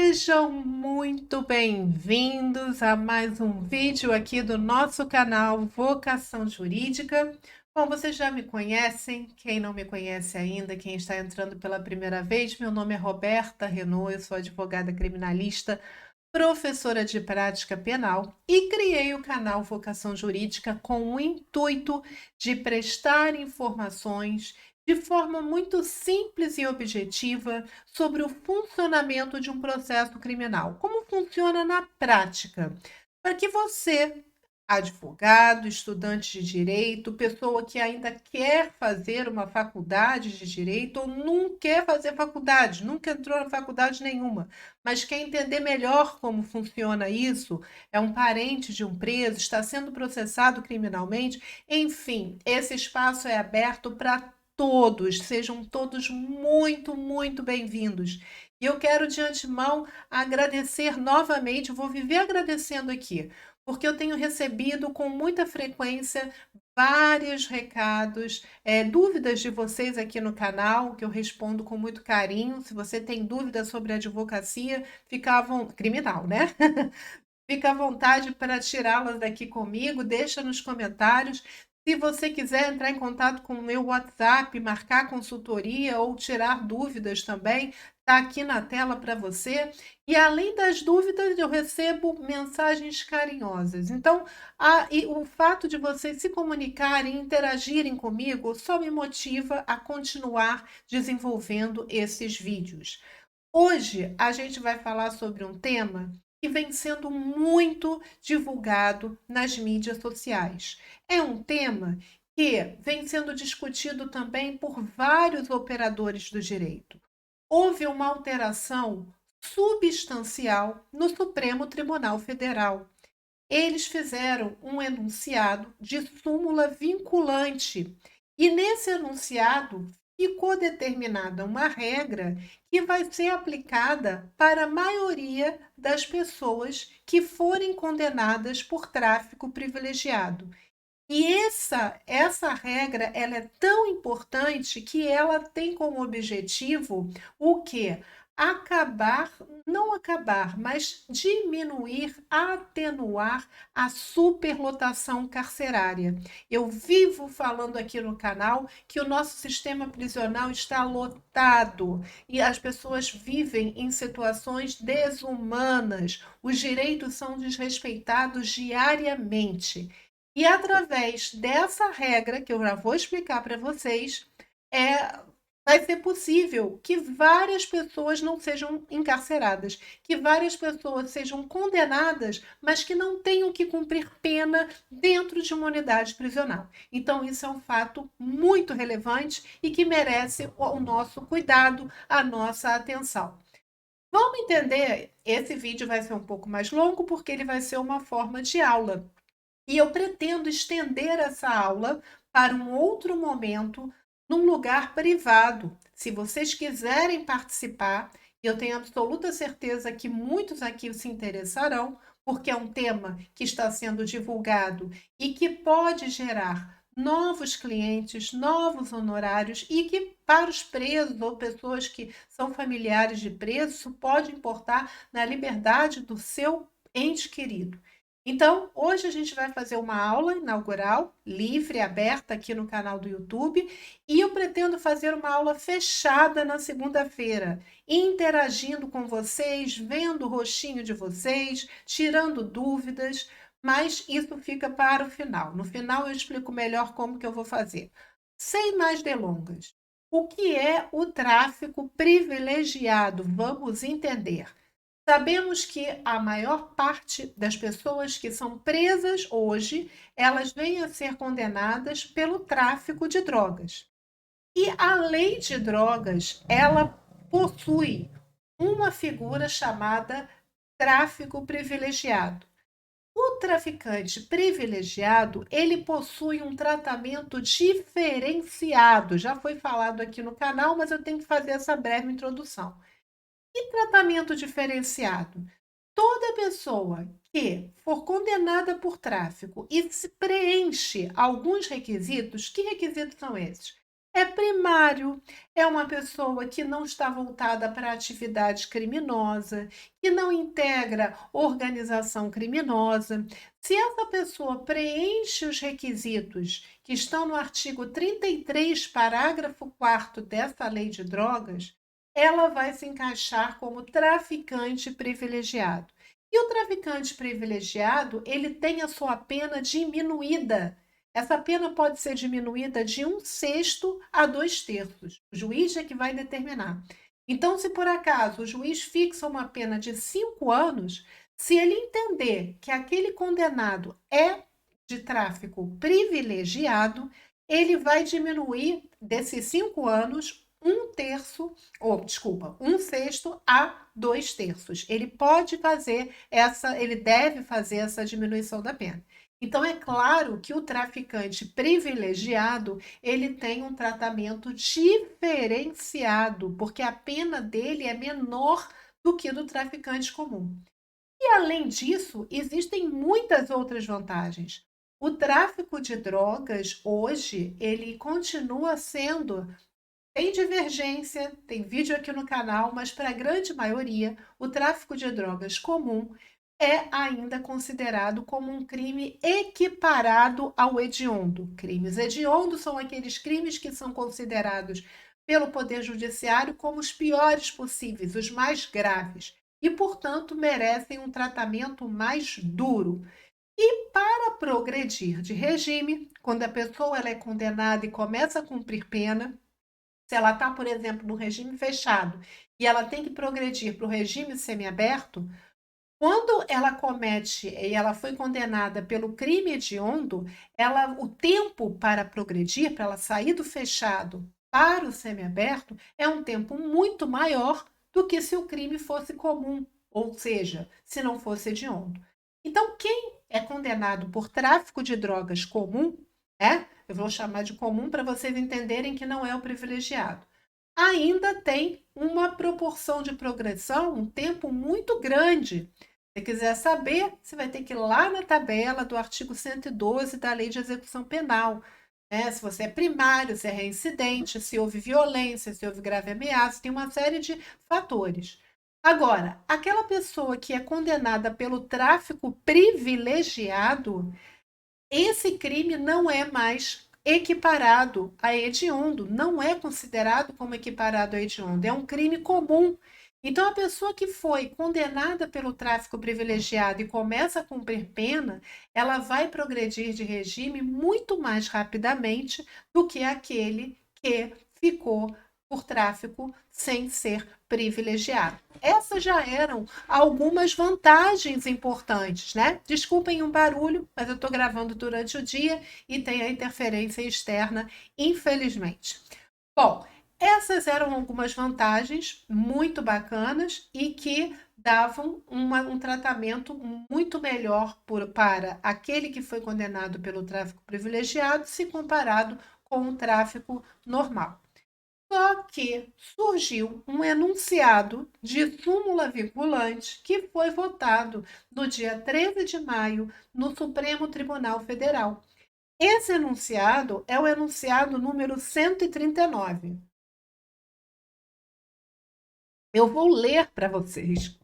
Sejam muito bem-vindos a mais um vídeo aqui do nosso canal Vocação Jurídica. Bom, vocês já me conhecem, quem não me conhece ainda, quem está entrando pela primeira vez, meu nome é Roberta Renault, eu sou advogada criminalista, professora de prática penal e criei o canal Vocação Jurídica com o intuito de prestar informações de forma muito simples e objetiva sobre o funcionamento de um processo criminal, como funciona na prática, para que você, advogado, estudante de direito, pessoa que ainda quer fazer uma faculdade de direito ou não quer fazer faculdade, nunca entrou na faculdade nenhuma, mas quer entender melhor como funciona isso, é um parente de um preso, está sendo processado criminalmente, enfim, esse espaço é aberto para todos, sejam todos muito, muito bem-vindos. E eu quero de antemão agradecer novamente, vou viver agradecendo aqui, porque eu tenho recebido com muita frequência vários recados, dúvidas de vocês aqui no canal, que eu respondo com muito carinho. Se você tem dúvida sobre advocacia, criminal, né? Fica à vontade para tirá-las daqui comigo, deixa nos comentários. Se você quiser entrar em contato com o meu WhatsApp, marcar consultoria ou tirar dúvidas também, está aqui na tela para você. E além das dúvidas, eu recebo mensagens carinhosas. Então, e o fato de vocês se comunicarem, interagirem comigo, só me motiva a continuar desenvolvendo esses vídeos. Hoje a gente vai falar sobre um tema que vem sendo muito divulgado nas mídias sociais. É um tema que vem sendo discutido também por vários operadores do direito. Houve uma alteração substancial no Supremo Tribunal Federal. Eles fizeram um enunciado de súmula vinculante e nesse enunciado ficou determinada uma regra que vai ser aplicada para a maioria das pessoas que forem condenadas por tráfico privilegiado. E essa regra ela é tão importante que ela tem como objetivo o quê? Acabar, não acabar, mas diminuir, atenuar a superlotação carcerária. Eu vivo falando aqui no canal que o nosso sistema prisional está lotado e as pessoas vivem em situações desumanas. Os direitos são desrespeitados diariamente. E através dessa regra, que eu já vou explicar para vocês, vai ser possível que várias pessoas não sejam encarceradas, que várias pessoas sejam condenadas, mas que não tenham que cumprir pena dentro de uma unidade prisional. Então, isso é um fato muito relevante e que merece o nosso cuidado, a nossa atenção. Vamos entender, esse vídeo vai ser um pouco mais longo, porque ele vai ser uma forma de aula. E eu pretendo estender essa aula para um outro momento, num lugar privado. Se vocês quiserem participar, eu tenho absoluta certeza que muitos aqui se interessarão, porque é um tema que está sendo divulgado e que pode gerar novos clientes, novos honorários e que para os presos ou pessoas que são familiares de presos, isso pode importar na liberdade do seu ente querido. Então, hoje a gente vai fazer uma aula inaugural, livre, aberta aqui no canal do YouTube, e eu pretendo fazer uma aula fechada na segunda-feira, interagindo com vocês, vendo o rostinho de vocês, tirando dúvidas, mas isso fica para o final. No final eu explico melhor como que eu vou fazer. Sem mais delongas, o que é o tráfico privilegiado? Vamos entender. Sabemos que a maior parte das pessoas que são presas hoje, elas vêm a ser condenadas pelo tráfico de drogas. E a lei de drogas, ela possui uma figura chamada tráfico privilegiado. O traficante privilegiado, ele possui um tratamento diferenciado. Já foi falado aqui no canal, mas eu tenho que fazer essa breve introdução. E tratamento diferenciado? Toda pessoa que for condenada por tráfico e se preenche alguns requisitos, que requisitos são esses? É primário, é uma pessoa que não está voltada para atividade criminosa, que não integra organização criminosa. Se essa pessoa preenche os requisitos que estão no artigo 33, parágrafo 4º dessa lei de drogas, ela vai se encaixar como traficante privilegiado. E o traficante privilegiado, ele tem a sua pena diminuída. Essa pena pode ser diminuída de 1/6 a 2/3. O juiz é que vai determinar. Então, se por acaso o juiz fixa uma pena de 5 anos, se ele entender que aquele condenado é de tráfico privilegiado, ele vai diminuir desses 5 anos 1/3, ou desculpa, 1/6 a 2/3. Ele pode fazer ele deve fazer essa diminuição da pena. Então, é claro que o traficante privilegiado, ele tem um tratamento diferenciado, porque a pena dele é menor do que do traficante comum. E, além disso, existem muitas outras vantagens. O tráfico de drogas, hoje, ele continua sendo. Tem divergência, tem vídeo aqui no canal, mas para a grande maioria, o tráfico de drogas comum é ainda considerado como um crime equiparado ao hediondo. Crimes hediondos são aqueles crimes que são considerados pelo Poder Judiciário como os piores possíveis, os mais graves, e, portanto, merecem um tratamento mais duro. E para progredir de regime, quando a pessoa ela é condenada e começa a cumprir pena, se ela está, por exemplo, no regime fechado e ela tem que progredir para o regime semiaberto, quando ela comete e ela foi condenada pelo crime hediondo, o tempo para progredir, para ela sair do fechado para o semiaberto, é um tempo muito maior do que se o crime fosse comum, ou seja, se não fosse hediondo. Então, quem é condenado por tráfico de drogas comum, eu vou chamar de comum para vocês entenderem que não é o privilegiado, ainda tem uma proporção de progressão, um tempo muito grande. Se quiser saber, você vai ter que ir lá na tabela do artigo 112 da Lei de Execução Penal. Se você é primário, se é reincidente, se houve violência, se houve grave ameaça, tem uma série de fatores. Agora, aquela pessoa que é condenada pelo tráfico privilegiado, esse crime não é mais equiparado a hediondo, não é considerado como equiparado a hediondo, é um crime comum. Então, a pessoa que foi condenada pelo tráfico privilegiado e começa a cumprir pena, ela vai progredir de regime muito mais rapidamente do que aquele que ficou por tráfico sem ser privilegiado. Essas já eram algumas vantagens importantes, né? Desculpem um barulho, mas eu estou gravando durante o dia e tem a interferência externa, infelizmente. Bom, essas eram algumas vantagens muito bacanas e que davam um tratamento muito melhor para aquele que foi condenado pelo tráfico privilegiado, se comparado com o tráfico normal. Só que surgiu um enunciado de súmula vinculante que foi votado no dia 13 de maio no Supremo Tribunal Federal. Esse enunciado é o enunciado número 139. Eu vou ler para vocês.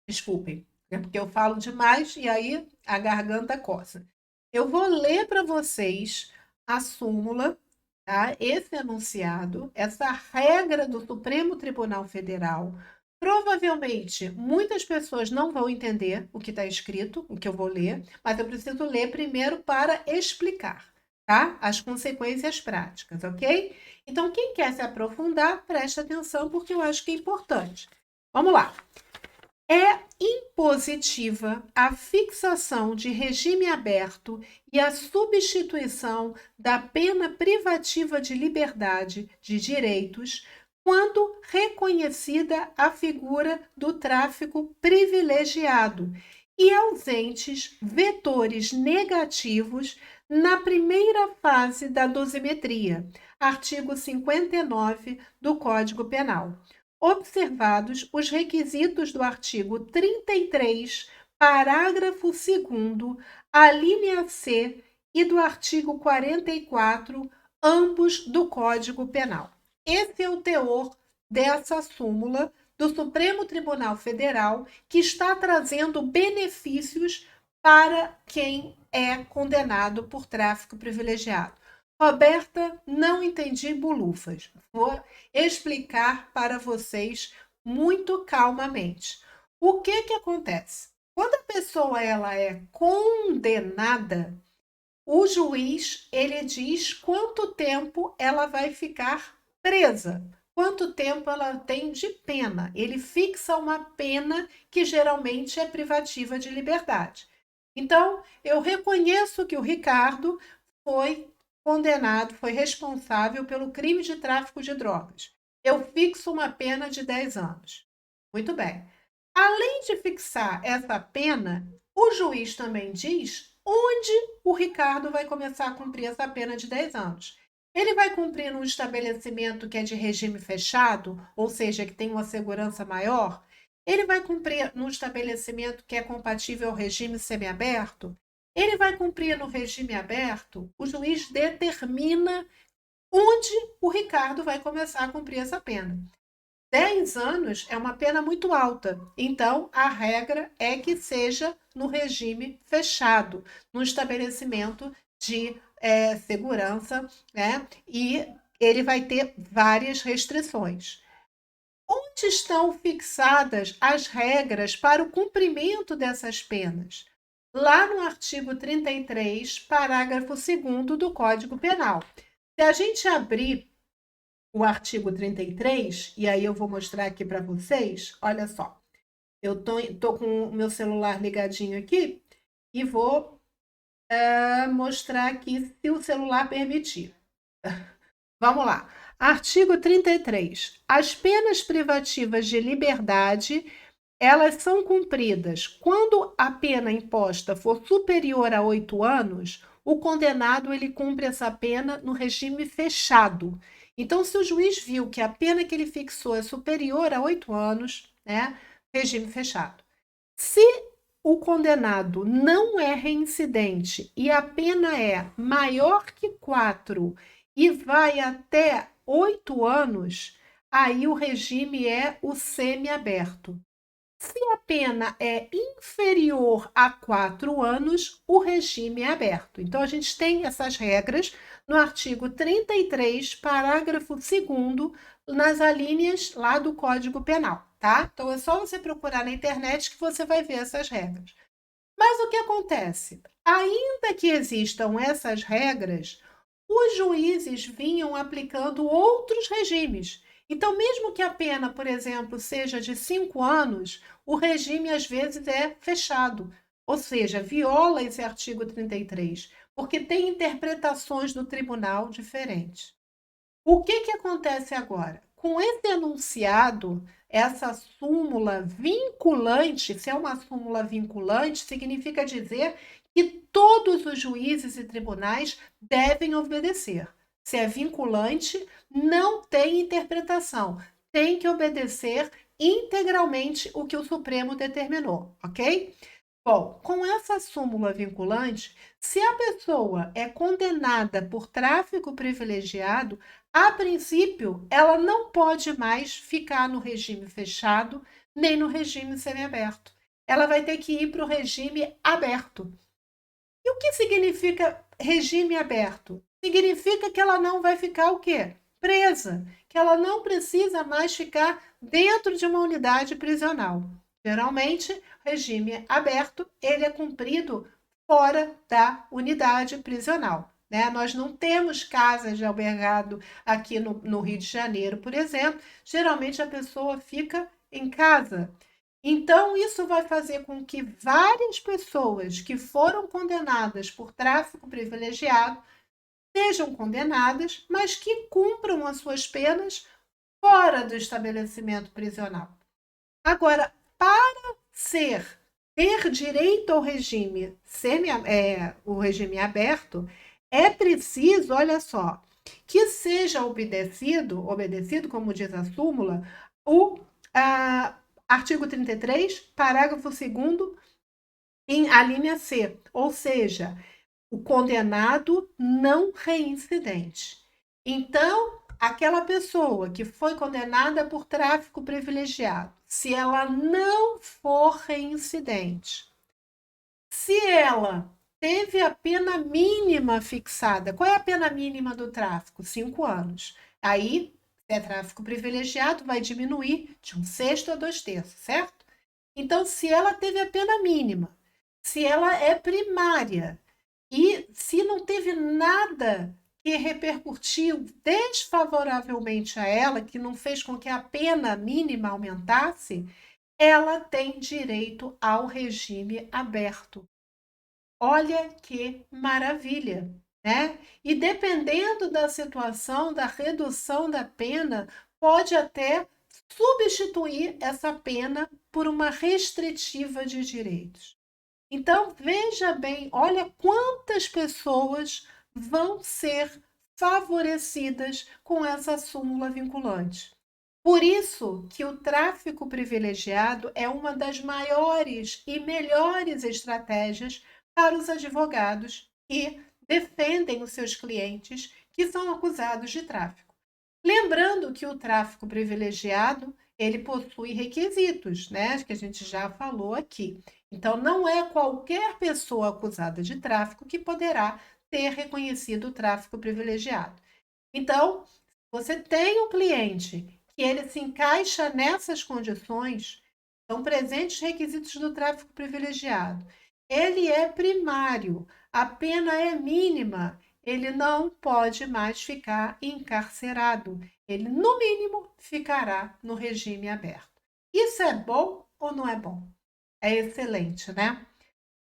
Desculpem, é porque eu falo demais e aí a garganta coça. Eu vou ler para vocês a súmula, tá? Esse enunciado, essa regra do Supremo Tribunal Federal. Provavelmente muitas pessoas não vão entender o que está escrito, o que eu vou ler, mas eu preciso ler primeiro para explicar, tá? As consequências práticas, ok? Então, quem quer se aprofundar, preste atenção, porque eu acho que é importante. Vamos lá. É impositiva a fixação de regime aberto e a substituição da pena privativa de liberdade de direitos quando reconhecida a figura do tráfico privilegiado e ausentes vetores negativos na primeira fase da dosimetria, artigo 59 do Código Penal. Observados os requisitos do artigo 33, parágrafo 2º, a linha C, e do artigo 44, ambos do Código Penal. Esse é o teor dessa súmula do Supremo Tribunal Federal, que está trazendo benefícios para quem é condenado por tráfico privilegiado. Roberta, não entendi bolufas. Vou explicar para vocês muito calmamente. O que acontece? Quando a pessoa ela é condenada, o juiz ele diz quanto tempo ela vai ficar presa, quanto tempo ela tem de pena. Ele fixa uma pena que geralmente é privativa de liberdade. Então, eu reconheço que o Ricardo foi condenado, foi responsável pelo crime de tráfico de drogas. Eu fixo uma pena de 10 anos. Muito bem. Além de fixar essa pena, o juiz também diz onde o Ricardo vai começar a cumprir essa pena de 10 anos. Ele vai cumprir num estabelecimento que é de regime fechado, ou seja, que tem uma segurança maior? Ele vai cumprir num estabelecimento que é compatível ao regime semiaberto? Ele vai cumprir no regime aberto? O juiz determina onde o Ricardo vai começar a cumprir essa pena. 10 anos é uma pena muito alta, então a regra é que seja no regime fechado, no estabelecimento de segurança, né? E ele vai ter várias restrições. Onde estão fixadas as regras para o cumprimento dessas penas? Lá no artigo 33, parágrafo 2º do Código Penal. Se a gente abrir o artigo 33, e aí eu vou mostrar aqui para vocês, olha só. Eu tô com o meu celular ligadinho aqui e vou mostrar aqui se o celular permitir. Vamos lá. Artigo 33. As penas privativas de liberdade, elas são cumpridas quando a pena imposta for superior a 8 anos, o condenado ele cumpre essa pena no regime fechado. Então, se o juiz viu que a pena que ele fixou é superior a 8 anos, né, regime fechado. Se o condenado não é reincidente e a pena é maior que 4 e vai até 8 anos, aí o regime é o semiaberto. Se a pena é inferior a 4 anos, o regime é aberto. Então, a gente tem essas regras no artigo 33, parágrafo 2º, nas alíneas lá do Código Penal, tá? Então, é só você procurar na internet que você vai ver essas regras. Mas o que acontece? Ainda que existam essas regras, os juízes vinham aplicando outros regimes. Então, mesmo que a pena, por exemplo, seja de 5 anos, o regime às vezes é fechado, ou seja, viola esse artigo 33, porque tem interpretações do tribunal diferentes. O que acontece agora? Com esse enunciado, essa súmula vinculante, se é uma súmula vinculante, significa dizer que todos os juízes e tribunais devem obedecer. Se é vinculante, não tem interpretação. Tem que obedecer integralmente o que o Supremo determinou, ok? Bom, com essa súmula vinculante, se a pessoa é condenada por tráfico privilegiado, a princípio, ela não pode mais ficar no regime fechado nem no regime semiaberto. Ela vai ter que ir para o regime aberto. E o que significa regime aberto? Significa que ela não vai ficar o quê? Presa, que ela não precisa mais ficar dentro de uma unidade prisional. Geralmente, regime aberto, ele é cumprido fora da unidade prisional. Né? Nós não temos casas de albergado aqui no Rio de Janeiro, por exemplo. Geralmente a pessoa fica em casa. Então, isso vai fazer com que várias pessoas que foram condenadas por tráfico privilegiado sejam condenadas, mas que cumpram as suas penas fora do estabelecimento prisional. Agora, para ter direito ao regime o regime aberto, é preciso, olha só, que seja obedecido, como diz a súmula, o artigo 33, parágrafo 2º, em a linha C, ou seja, o condenado não reincidente. Então, aquela pessoa que foi condenada por tráfico privilegiado, se ela não for reincidente, se ela teve a pena mínima fixada, qual é a pena mínima do tráfico? 5 anos. Aí, se é tráfico privilegiado, vai diminuir de 1/6 a 2/3, certo? Então, se ela teve a pena mínima, se ela é primária e se não teve nada que repercutiu desfavoravelmente a ela, que não fez com que a pena mínima aumentasse, ela tem direito ao regime aberto. Olha que maravilha, né? E dependendo da situação, da redução da pena, pode até substituir essa pena por uma restritiva de direitos. Então, veja bem, olha quantas pessoas vão ser favorecidas com essa súmula vinculante. Por isso que o tráfico privilegiado é uma das maiores e melhores estratégias para os advogados que defendem os seus clientes que são acusados de tráfico. Lembrando que o tráfico privilegiado, ele possui requisitos, né, que a gente já falou aqui. Então, não é qualquer pessoa acusada de tráfico que poderá ter reconhecido o tráfico privilegiado. Então, você tem um cliente que ele se encaixa nessas condições, são presentes requisitos do tráfico privilegiado. Ele é primário, a pena é mínima, ele não pode mais ficar encarcerado. Ele, no mínimo, ficará no regime aberto. Isso é bom ou não é bom? É excelente, né?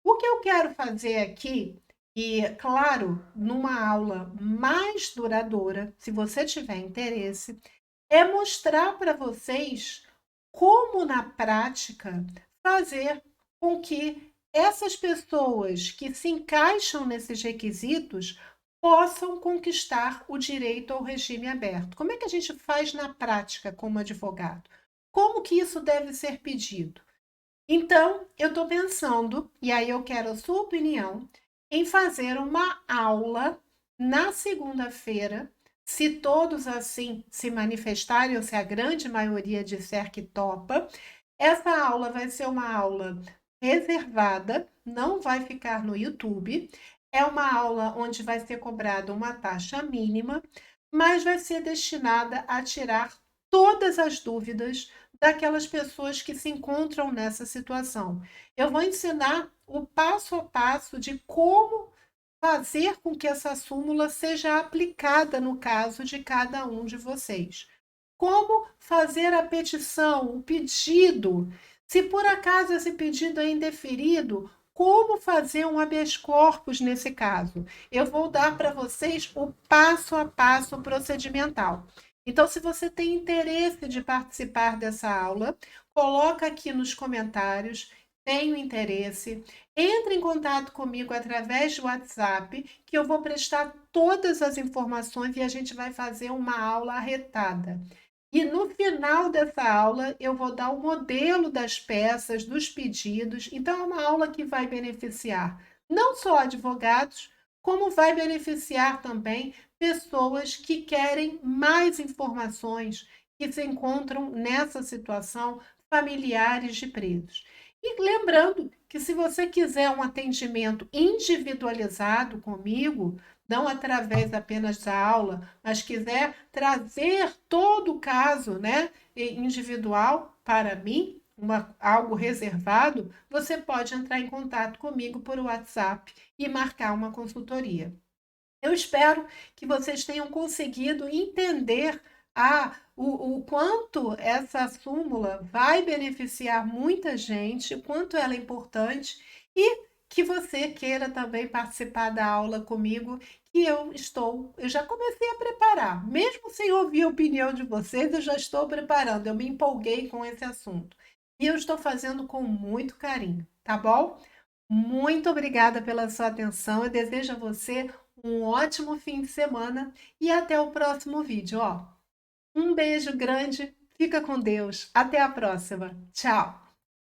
O que eu quero fazer aqui, e claro, numa aula mais duradoura, se você tiver interesse, é mostrar para vocês como na prática fazer com que essas pessoas que se encaixam nesses requisitos possam conquistar o direito ao regime aberto. Como é que a gente faz na prática como advogado? Como que isso deve ser pedido? Então, eu estou pensando, e aí eu quero a sua opinião, em fazer uma aula na segunda-feira, se todos assim se manifestarem, ou se a grande maioria disser que topa. Essa aula vai ser uma aula reservada, não vai ficar no YouTube. É uma aula onde vai ser cobrada uma taxa mínima, mas vai ser destinada a tirar todas as dúvidas daquelas pessoas que se encontram nessa situação. Eu vou ensinar o passo a passo de como fazer com que essa súmula seja aplicada no caso de cada um de vocês. Como fazer a petição, o pedido. Se por acaso esse pedido é indeferido, como fazer um habeas corpus nesse caso? Eu vou dar para vocês o passo a passo procedimental. Então, se você tem interesse de participar dessa aula, coloca aqui nos comentários, tenho interesse, entre em contato comigo através do WhatsApp, que eu vou prestar todas as informações e a gente vai fazer uma aula arretada. E no final dessa aula, eu vou dar o modelo das peças, dos pedidos. Então, é uma aula que vai beneficiar não só advogados, como vai beneficiar também pessoas que querem mais informações, que se encontram nessa situação, familiares de presos. E lembrando que se você quiser um atendimento individualizado comigo, não através apenas da aula, mas quiser trazer todo o caso, né, individual para mim, algo reservado, você pode entrar em contato comigo por WhatsApp e marcar uma consultoria. Eu espero que vocês tenham conseguido entender o quanto essa súmula vai beneficiar muita gente, o quanto ela é importante e que você queira também participar da aula comigo, que eu já comecei a preparar, mesmo sem ouvir a opinião de vocês, eu já estou preparando, eu me empolguei com esse assunto. E eu estou fazendo com muito carinho, tá bom? Muito obrigada pela sua atenção. Eu desejo a você um ótimo fim de semana e até o próximo vídeo. Um beijo grande, fica com Deus. Até a próxima. Tchau!